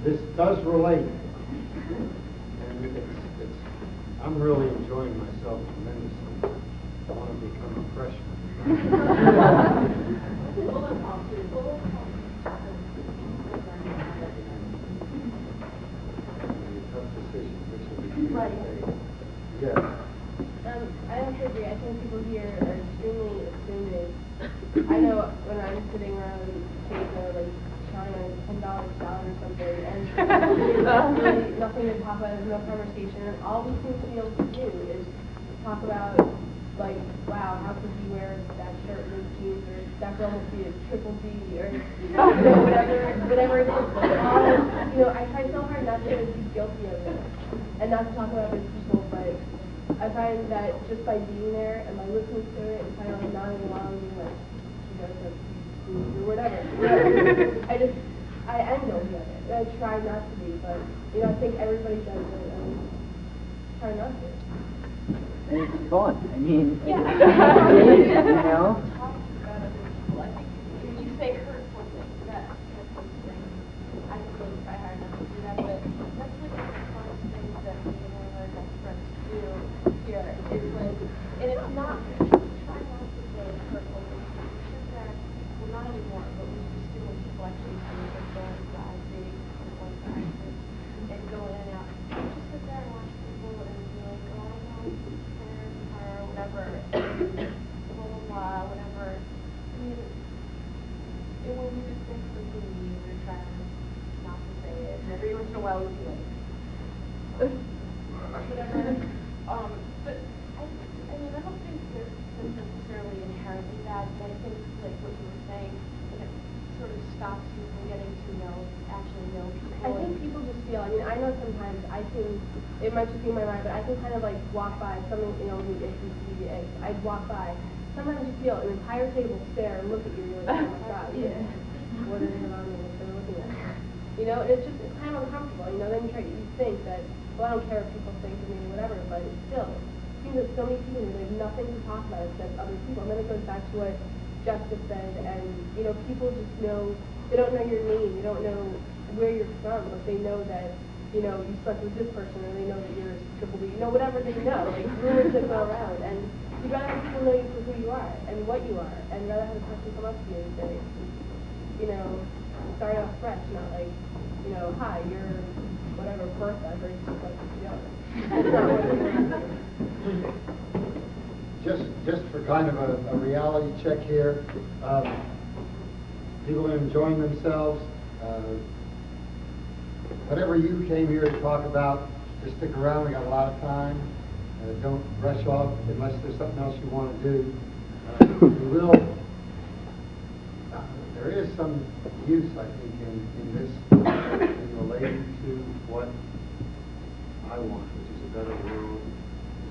this does relate, and I'm really enjoying myself tremendously. I want to become a freshman. Tough decision, which will be Right. Yes. I have to agree. I think people here are extremely assuming. I know when I'm sitting around table, like trying a $10 salad or something, and there's really nothing to talk about, there's no conversation, and all we seem to be able to do is talk about, like, wow, how could he wear that shirt and those jeans, or that girl must be a triple D, or whatever it is. But all, I try so hard not to be guilty of it, and not to talk about other people, but I find that just by being there and by listening to it and kind of like nodding along and being like, you guys have food or whatever. I am guilty of it. I try not to be, but I think everybody does it and try not to. And it's fun. I mean, Yeah. Talk about other people. I think when you say hurtful things, that's one thing. I really try hard not to do that, but that's like one of the funnest things that me and one of our best friends do here is like, and it's not, try not to say hurtful things. It's just that, well, not anymore, but we used to when people actually used to make their friends drive big one time and go in and out. You just sit there and watch people and be like, oh, I know, her, whatever, blah, blah, blah, whatever. I mean, and when we would think something mean, we would try not to say it. And every once in a while, we'd be like, whatever. But I mean, I don't think that that's necessarily inherently bad, but I think, like what you were saying, it sort of stops you from getting to actually know people. I think people just feel, I know sometimes it might just be in my mind, but I can kind of like walk by something, I'd walk by. Sometimes you feel an entire table stare and look at you, and you're like, oh my God, what is it on me that they're looking at? And it's kind of uncomfortable, then you think that, well, I don't care if people think of me or whatever, but it's still, it seems that so many people, they have nothing to talk about except other people. And then it goes back to what Jeff just said, and, people just know, they don't know your name, they don't know where you're from, but they know that, you slept with this person, or they know that you're triple B, whatever they know, like rumors that go around, and you'd rather have people know you for who you are, and what you are, and rather have a person come up to you and say, start off fresh, not like, hi, you're whatever Bertha, I heard you speak like Joe. That's not what it is. Just for kind of a reality check here, people are enjoying themselves. Whatever you came here to talk about, just stick around. We got a lot of time. Don't rush off unless there's something else you want to do. There is some use, I think, in this in relating to what I want, which is a better world,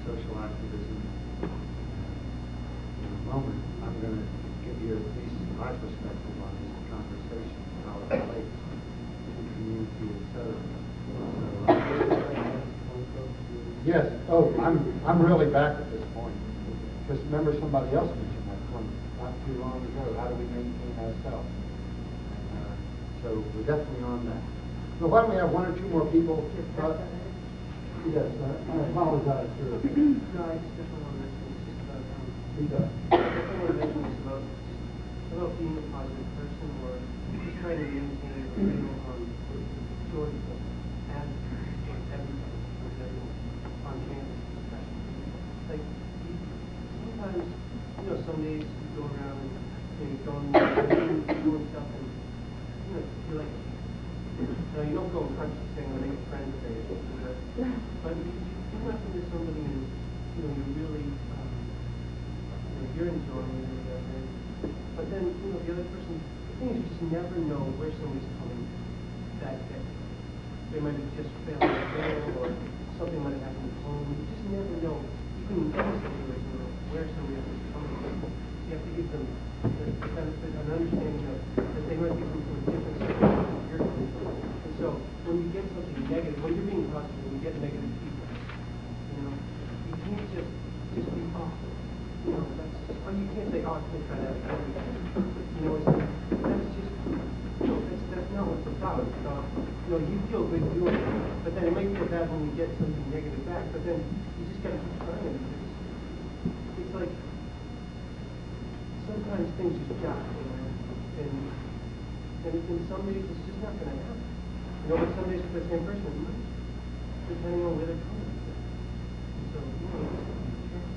social activism. In a moment, I'm going to give you at least my perspective on this conversation, how it relates to community, etc. Yes. Oh, I'm really back at this point. Because remember, somebody else mentioned that point not too long ago. How do we maintain ourselves? So we're definitely on that. So why don't we have one or two more people? Yes. I apologize for. No, I just definitely want to mention it's just about. I definitely want to mention this about being a positive person, or just trying to maintain a real joyful attitude towards everybody, on campus especially. Like, sometimes, some days you go around and you're doing stuff and, you're like, you don't go and punch the thing or make a friend say it, but you run into somebody and, you're really, you're enjoying it or whatever. But then, the other person, the thing is you just never know where somebody's coming that day. They might have just failed at school, or something might have happened at home. You just never know, even in any situation, where somebody else is coming from. So you have to give them the benefit, an understanding that they might be coming from a different situation than you're coming from. And so when you get something negative, when you're being positive, when you get negative feedback, you can't just be off. You can't say, oh, I can't try that again. That's just, that's not what it's about. It's about, you know, you feel good doing it, but then it makes you feel bad when you get something negative back, but then you just gotta keep trying. It's like, sometimes things just jump, you know, and some days it's just not gonna happen. You know, but some days for the same person, it might, depending on where they're coming from. So, you know, just keep trying.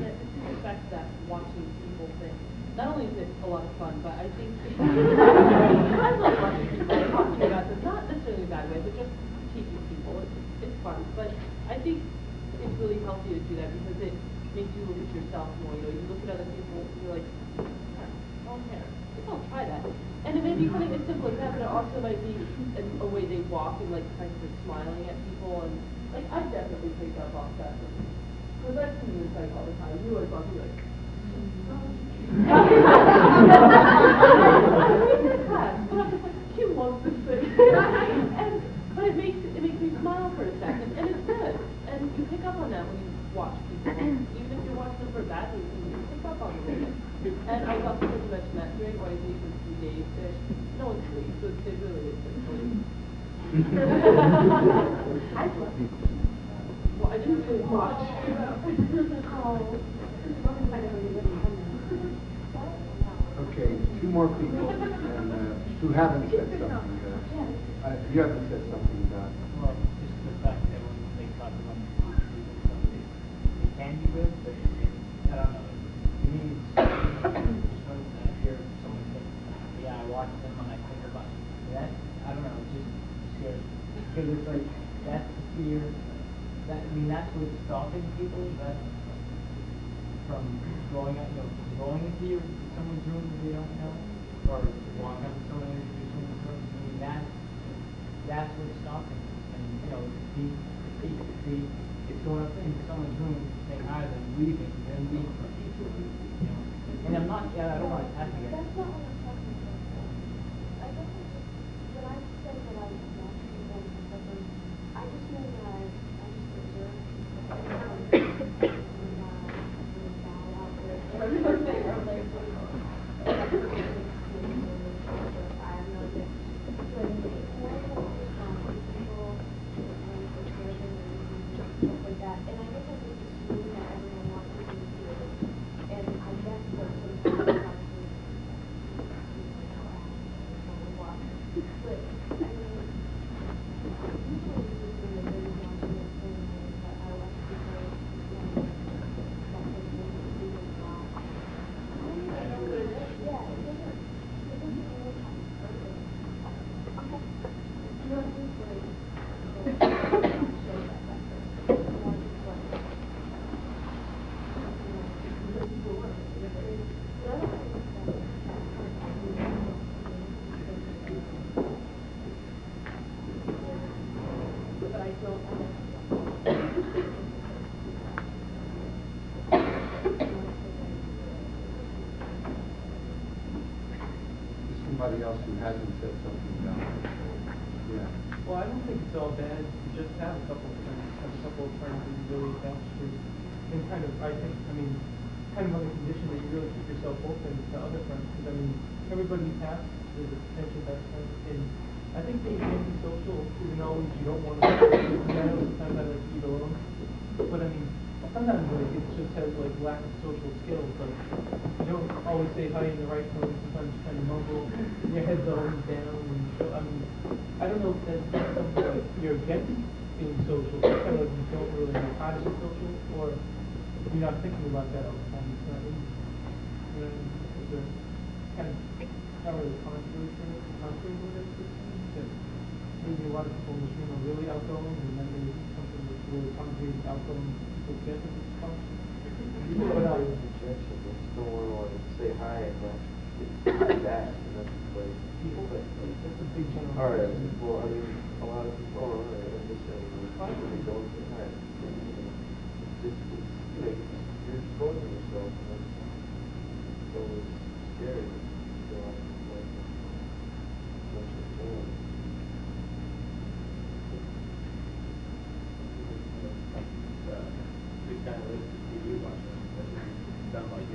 Yeah, to get back to that watching people thing. Not only is it a lot of fun, but I think I love watching people talking about this, not necessarily in a bad way, but just teaching people. It's fun, but I think it's really healthy to do that because it makes you look at yourself more. You know, you look at other people, and you're like, long hair. Maybe I'll try that. And it may be something as simple as that, but it also might be a way they walk and like kind of smiling at people and like I definitely picked up off that. Because I've seen you in psych all the time. You always walk and you're like, he loves this thing. But it makes me smile for a second, and it's good. And you pick up on that when you watch people. Even if you're watching them for bad reasons, you pick up on it. And I was also going to mention that during orientation through Dave Fish, no one sleeps, so it really is good sleep. I slept. Well, I didn't sleep much. Okay, two more people, and who haven't said something. You haven't said something about. Well, just the fact that when they talk about it can be good, but I don't know. To me, it's just when I hear someone say, "Yeah, I watched them and I think about it." That I don't know, it just scares me because it's like that's the fear. That's what's stopping people. That from going out, going into someone's room that they don't know, or walking up to someone and introducing themselves. I mean, that's what's stopping us. And it's going up into someone's room, saying hi, then leaving, then being And I'm not. I don't want to attack you. That's not what I'm talking about. I guess it's just when I say that I watch people and stuff, I just know that I just observe people. And bad out there. Or like, I have no idea. But when I watch people observing and stuff like that, and I guess I just assume that everyone watches me do it. And I guess that sometimes but I mean, usually it's just when they're really watching it, but I watch people that person do it a lot. I don't even know what it is. Yeah, it doesn't really have a purpose. Okay. No, it's just like, show that person. More just like, but I don't think but I don't Somebody else who hasn't said something about it. Yeah. Well, I don't think it's all bad to just have a couple of friends, that you're really attached to, and kind of, I mean, kind of on the condition that you really keep yourself open to other friends, because I mean, everybody has is a potential best friend, and I think being antisocial isn't always you don't want to be I know sometimes I like to eat alone, but I mean, sometimes like it just has like lack of social skills, like you don't always say hi in the right tone, sometimes you kind of mumble, and your head's always down, and I mean, I don't know if that's something like you're against being social, it's kind of like you don't really know how to be social, or you're not thinking about that all the time, it's not easy. You know, it's a kind of, not really contrary to what it is, that maybe a lot of people in this room are really outgoing, and then maybe something that's really concrete, outgoing people get in this function. But rejection, they just don't want to say hi and it's bad, and that's like people, that's a big general. Alright, well, I mean, a lot of people, I'm just saying, they don't say hi. It's you're exposing yourself, and it's always scary. So, like, much of the These kind of lists that you watch, done like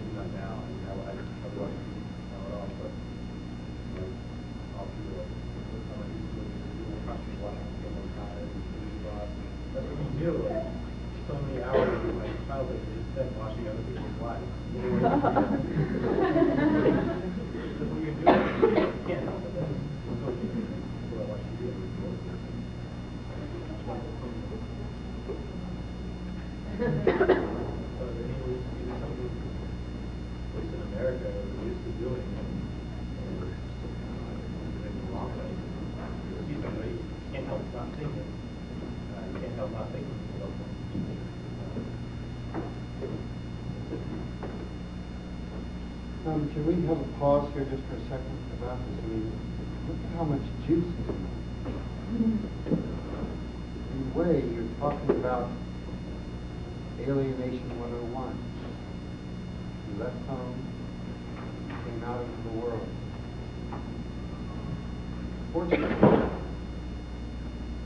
Can we have a pause here just for a second about this? I mean, look at how much juice is in it. In a way, you're talking about alienation 101. You left home, came out into the world. Fortunately,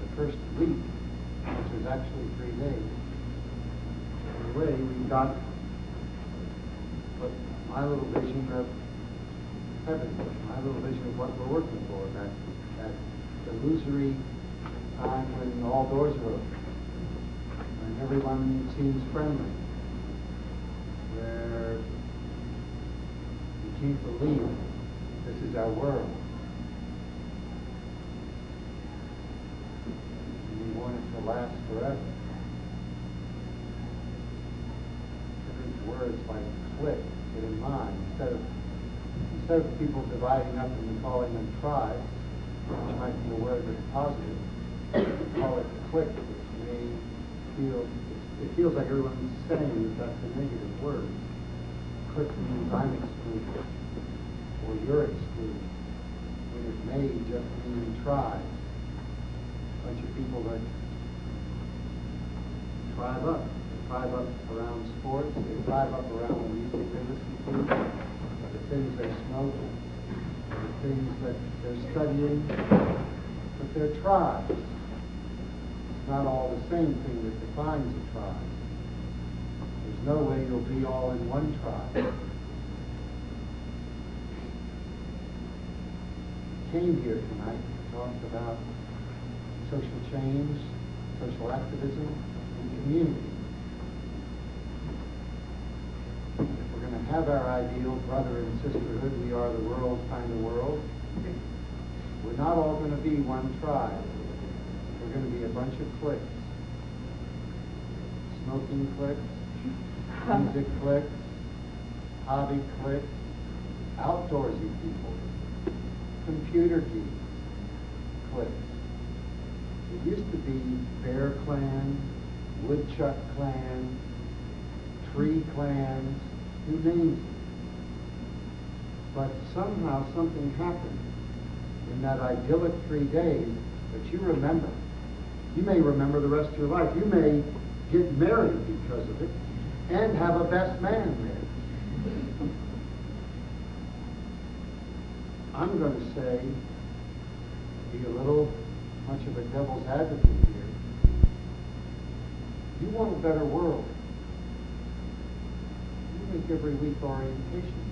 the first week, which was actually 3 days, in a way, we got what my little vision of heaven, my little vision of what we're working for, that illusory time when all doors are open, when everyone seems friendly, where you can't believe this is our world. And we want it to last forever. Every word's like click, get in mind. Instead of people dividing up and calling them tribes, which might be a word that's positive, call it click, which may feel, it feels like everyone's saying that that's a negative word. Click means I'm excluded, or you're excluded, when it may just mean tribe. A bunch of people that tribe up. They tribe up around sports, they tribe up around the music they listen to, the things they smoke, the things that they're studying, but they're tribes. It's not all the same thing that defines a tribe. There's no way you'll be all in one tribe. Came here tonight to talk about social change, social activism, and community. If we're going to have our ideal brother and sisterhood, we are the world kind of world, we're not all going to be one tribe. We're going to be a bunch of cliques. Smoking cliques, music cliques, hobby cliques, outdoorsy people, computer geeks cliques. It used to be Bear Clan, Woodchuck Clan, Tree Clans, who names it. But somehow something happened in that idyllic 3 days that you remember. You may remember the rest of your life. You may get married because of it and have a best man there. I'm going to say, be a little much of a devil's advocate here. You want a better world. You make every week orientation.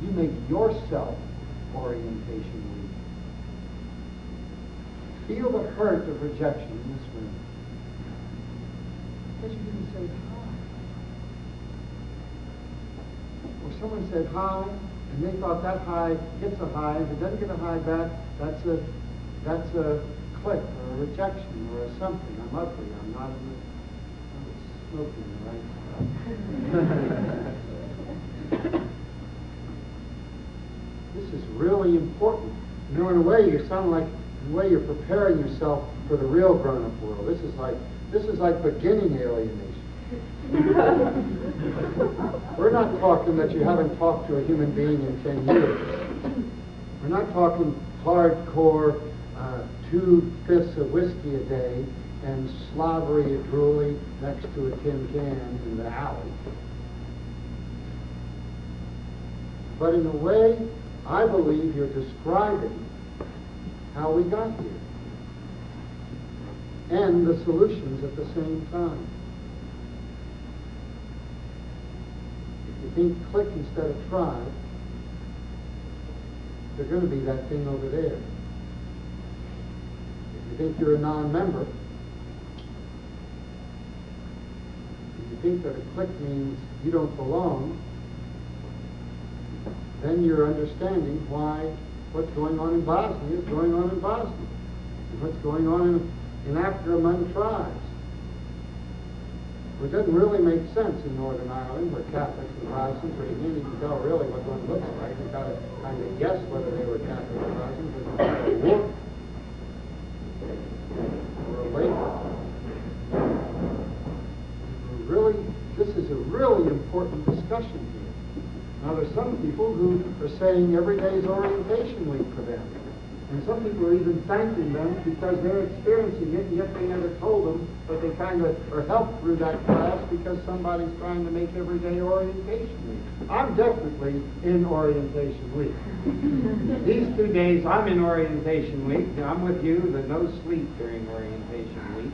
You make yourself orientation week. Feel the hurt of rejection in this room. Because you didn't say hi. Or someone said hi, and they thought that hi gets a hi. If it doesn't get a hi back, that's a click or a rejection or a something. I'm ugly. I'm not smoking the right stuff. This is really important. You know, in a way, you sound like, in a way, you're preparing yourself for the real grown-up world. This is like beginning alienation. We're not talking that you haven't talked to a human being in 10 years. We're not talking hardcore 2/5 of whiskey a day and slobbery and drooly next to a tin can in the alley. But in a way, I believe you're describing how we got here and the solutions at the same time. If you think clique instead of tribe, they're going to be that thing over there. If you think you're a non-member, if you think that a clique means you don't belong, then you're understanding why what's going on in Bosnia is going on in Bosnia, and what's going on in Africa among tribes. It doesn't really make sense in Northern Ireland, where Catholics and Protestants, where you can't even tell really what one looks like. You've got to kind of guess whether they were Catholic or Protestant, because it's a war or a labor. This is a really important discussion here. Now, there's some people people who are saying every day is orientation week for them. And some people are even thanking them because they're experiencing it, and yet they never told them, but they kind of are helped through that class because somebody's trying to make every day orientation week. I'm definitely in orientation week. These 2 days, I'm in orientation week. I'm with you, the no sleep during orientation week.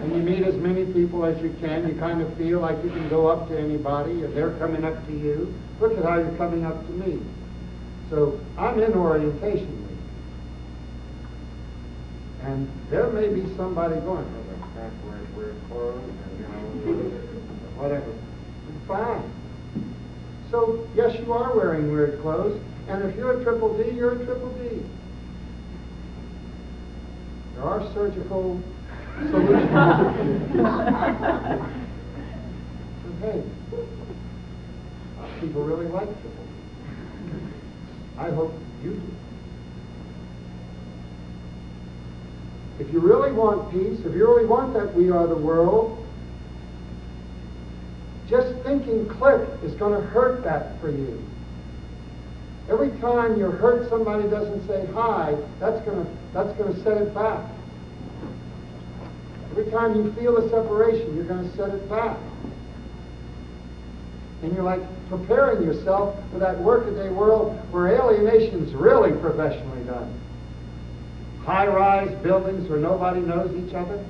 And you meet as many people as you can. You kind of feel like you can go up to anybody, and they're coming up to you. Look at how you're coming up to me. So I'm in orientation week. And there may be somebody going, oh, that's crap, we're closed, and, you know, whatever. Fine. So, yes, you are wearing weird clothes, and if you're a triple D, you're a triple D. There are surgical solutions. Hey, people really like triple D. I hope you do. If you really want peace, if you really want that we are the world, just thinking click is going to hurt that for you. Every time you're hurt somebody doesn't say hi, that's going to set it back. Every time you feel a separation, you're going to set it back. And you're like preparing yourself for that workaday world where alienation's really professionally done. High-rise buildings where nobody knows each other.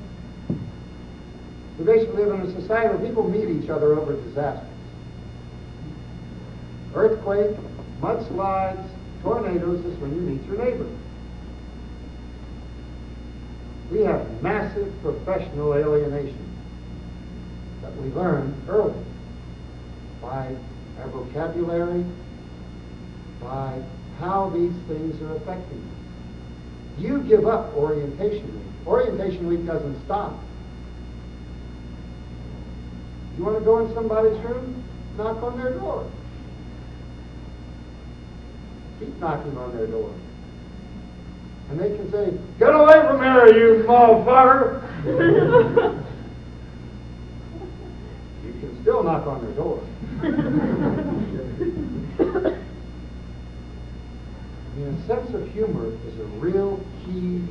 We basically live in a society where people meet each other over disasters. Earthquake, mudslides, tornadoes is when you meet your neighbor. We have massive professional alienation that we learn early by our vocabulary, by how these things are affecting us. You give up orientation week. Orientation week doesn't stop. You want to go in somebody's room? Knock on their door. Keep knocking on their door. And they can say, "Get away from here, you motherfucker!" You can still knock on their door. I mean, a sense of humor is a real key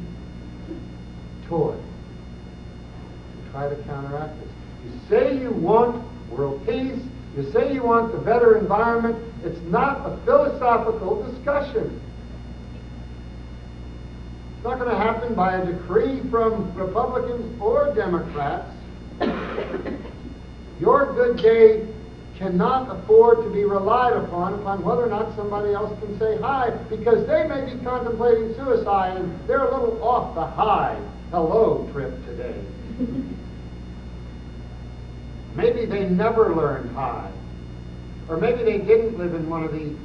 toy to try to counteract this. You say you want world peace, you say you want the better environment, it's not a philosophical discussion. It's not going to happen by a decree from Republicans or Democrats. Your good day cannot afford to be relied upon whether or not somebody else can say hi, because they may be contemplating suicide and they're a little off the hi, hello trip today. Maybe they never learned hi. Or maybe they didn't live in one of the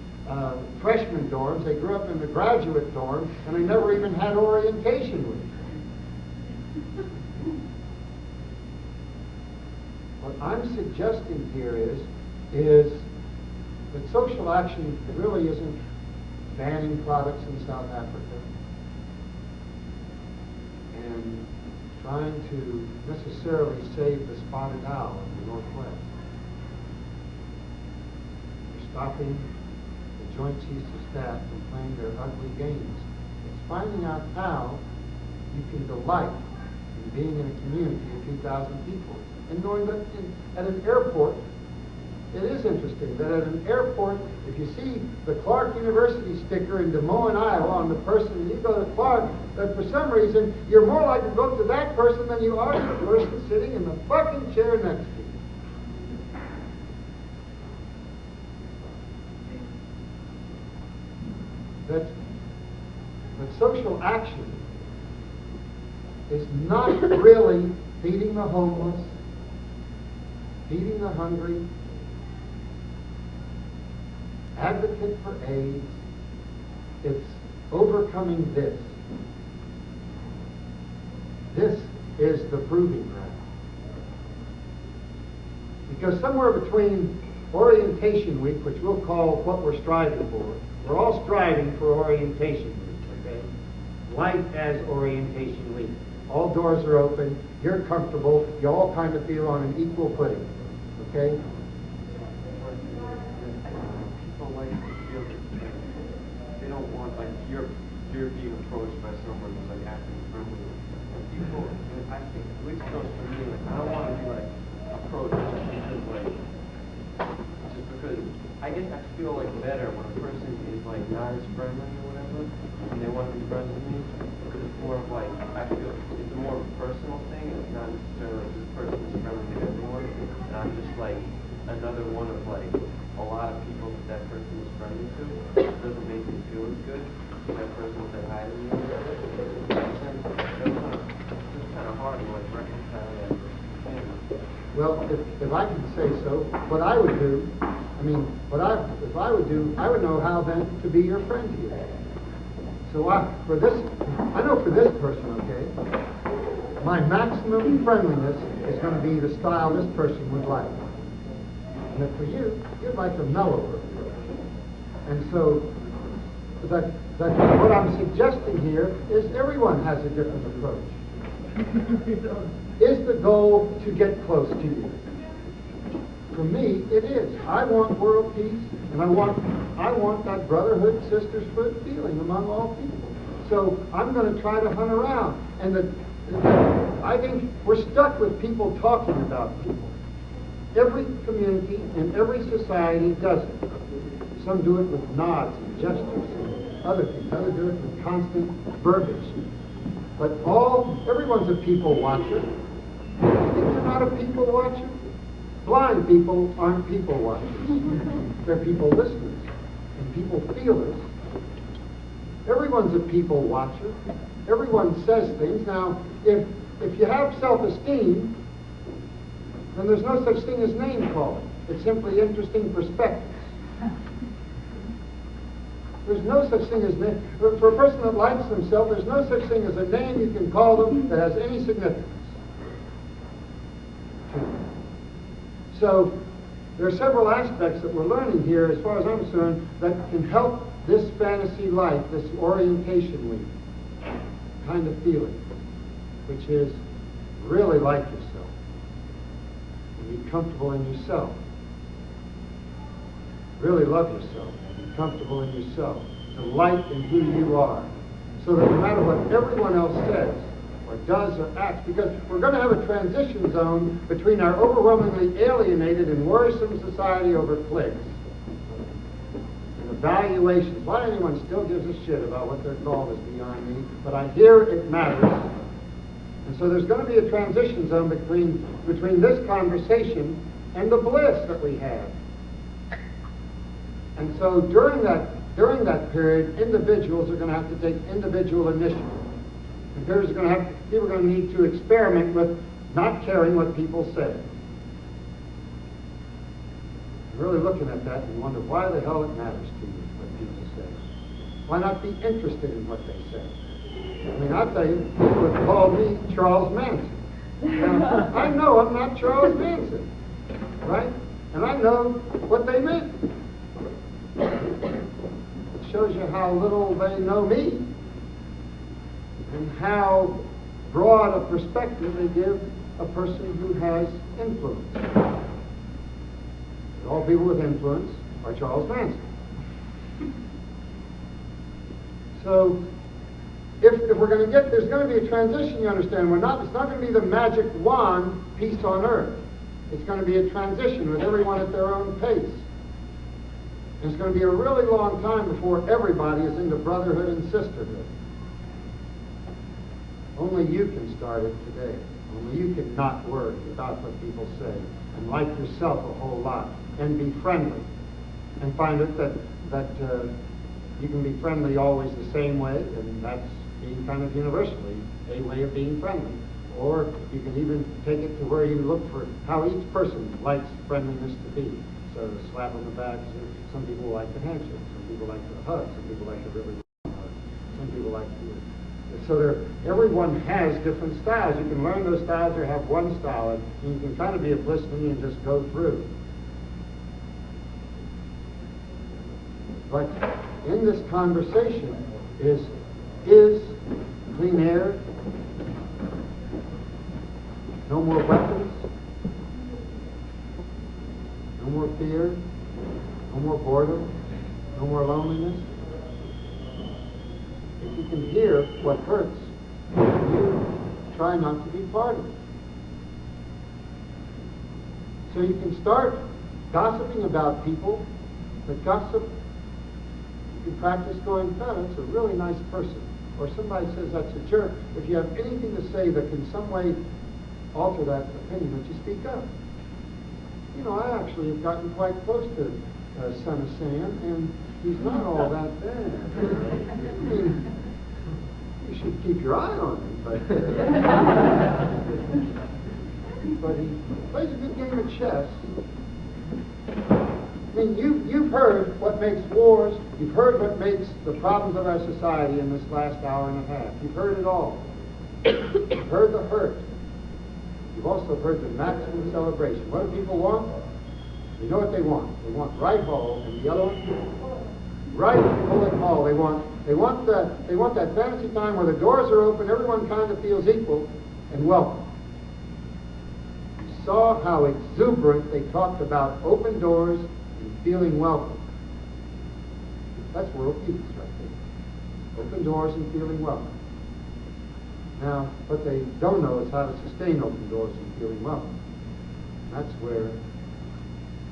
freshman dorms. They grew up in the graduate dorm and they never even had orientation week. What I'm suggesting here is that social action really isn't banning products in South Africa and trying to necessarily save the spotted owl in the Northwest. We're stopping the Joint Chiefs of Staff from playing their ugly games. It's finding out how you can delight in being in a community of 2,000 people and knowing that at an airport, it is interesting that at an airport, if you see the Clark University sticker in Des Moines, Iowa on the person, and you go to Clark, that for some reason, you're more likely to go to that person than you are to the person sitting in the fucking chair next to you. That social action is not really feeding the homeless, feeding the hungry, advocate for AIDS. It's overcoming this. This is the proving ground. Because somewhere between Orientation Week, which we'll call what we're striving for, we're all striving for Orientation Week, okay? Life as Orientation Week. All doors are open, you're comfortable, you all kind of feel on an equal footing, okay? want, like, you're being approached by someone who's like acting friendly. And people, and I think, at least it goes for me, like, I don't want to be like approached just because I guess I feel like better when a person is like not as friendly or whatever, and they want to be friends with me, because it's more of like, I feel it's more of a personal thing, and it's not necessarily like this person is friendly with everyone, and I'm just like another one of like a lot of people that person is friendly to. It doesn't make me feel as good when that person said hi to me. It's kind of hard to like reconcile that. Well, if I can say so, what I would do, if I would do, I would know how then to be your friend here. So I know for this person, okay, my maximum friendliness is going to be the style this person would like. And if for you, you'd like a mellower approach. And so that what I'm suggesting here is everyone has a different approach. Is the goal to get close to you? For me, it is. I want world peace, and I want that brotherhood, sisterhood feeling among all people. So I'm going to try to hunt around. And I think we're stuck with people talking about people. Every community and every society does it. Some do it with nods and gestures, and others do it with constant verbiage. But everyone's a people watcher. You think you're not a people watcher? Blind people aren't people watchers. They're people listeners and people feelers. Everyone's a people watcher. Everyone says things. Now, if you have self-esteem, then there's no such thing as name calling. It's simply interesting perspectives. There's no such thing as name. For a person that likes themselves, there's no such thing as a name you can call them that has any significance. So there are several aspects that we're learning here, as far as I'm concerned, that can help this fantasy life, this orientation week kind of feeling, which is really like yourself and be comfortable in yourself. Really love yourself, be comfortable in yourself, delight in who you are, so that no matter what everyone else says or does or acts, because we're going to have a transition zone between our overwhelmingly alienated and worrisome society over clicks and evaluations. Why anyone still gives a shit about what they're called is beyond me, but I hear it matters. And so there's going to be a transition zone between this conversation and the bliss that we have. And so during that period, individuals are going to have to take individual initiative. And people are going to need to experiment with not caring what people say. Really looking at that and wonder why the hell it matters to you what people say. Why not be interested in what they say? I mean, I'll tell you, people have called me Charles Manson. Now, I know I'm not Charles Manson, right? And I know what they meant. It shows you how little they know me and how broad a perspective they give a person who has influence. All people with influence are Charles Manson. So, if we're going to there's going to be a transition, you understand. It's not going to be the magic wand, peace on earth. It's going to be a transition with everyone at their own pace. And it's going to be a really long time before everybody is into brotherhood and sisterhood. Only you can start it today. Only you can not worry about what people say and like yourself a whole lot and be friendly and find out that you can be friendly always the same way, and that's being kind of universally a way of being friendly. Or you can even take it to where you look for how each person likes friendliness to be. So the slap on the back, some people like the handshake, some people like the hug, some people like the really hug, some people like the... So everyone has different styles. You can learn those styles or have one style, and you can kind of be a listening and just go through. But in this conversation is clean air, no more weapons, no more fear, no more boredom, no more loneliness. if you can hear what hurts, you try not to be part of it. So you can start gossiping about people, but gossip, you can practice going, oh, that's a really nice person. Or somebody says that's a jerk. If you have anything to say that can some way alter that opinion, that you speak up. You know, I actually have gotten quite close to Son of Sam, and he's not all that bad. I mean, you should keep your eye on him, but he plays a good game of chess. I mean, you've heard what makes wars, you've heard what makes the problems of our society in this last hour and a half. You've heard it all. You've heard the hurt. You've also heard the maximum celebration. What do people want? You know what they want. They want right hall, and the other one? Right bullet hall. They want that fantasy time where the doors are open, everyone kind of feels equal and welcome. You saw how exuberant they talked about open doors and feeling welcome. That's world peace right there. Open doors and feeling welcome. Now, what they don't know is how to sustain open doors and feeling welcome. That's where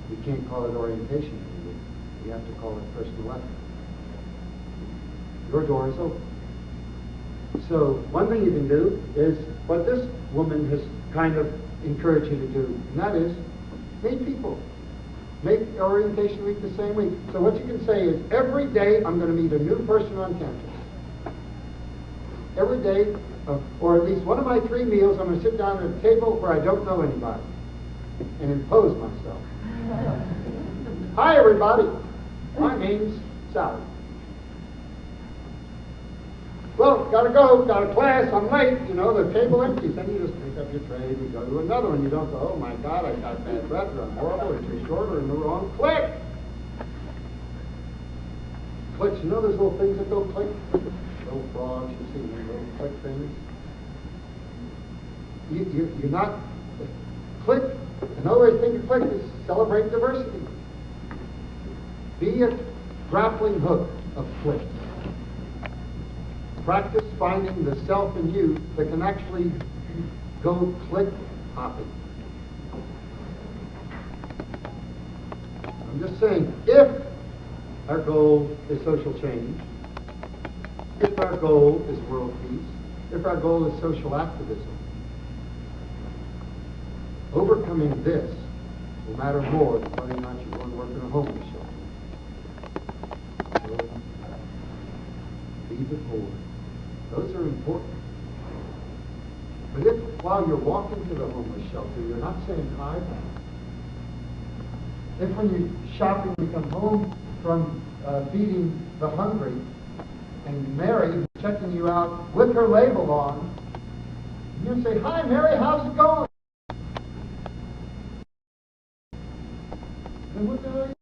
we can't call it orientation anymore. We have to call it personal effort. Your door is open. So one thing you can do is what this woman has kind of encouraged you to do, and that is meet people. Make orientation week the same week. So what you can say is, every day I'm going to meet a new person on campus. Every day, or at least one of my 3 meals, I'm going to sit down at a table where I don't know anybody and impose myself. Hi, everybody. My name's Sally. Well, gotta go, got a class, I'm late, you know, the table empties. Then you just pick up your tray and you go to another one. You don't go, oh my God, I got bad breath, or I'm horrible, or too short, or in the wrong click. Clicks, you know those little things that go click? Little frogs, you see them, little click things. You're not, click, another way to think of click is celebrate diversity. Be a grappling hook of click. Practice finding the self in you that can actually go click hopping. I'm just saying, if our goal is social change, if our goal is world peace, if our goal is social activism, overcoming this will matter more than whether or not you're going to work in a homeless shelter. So, leave it forward. Those are important. But if, while you're walking to the homeless shelter, you're not saying hi, if when you're shopping, you come home from feeding the hungry, and Mary is checking you out with her label on, you say, hi, Mary, how's it going? Then what the hell are you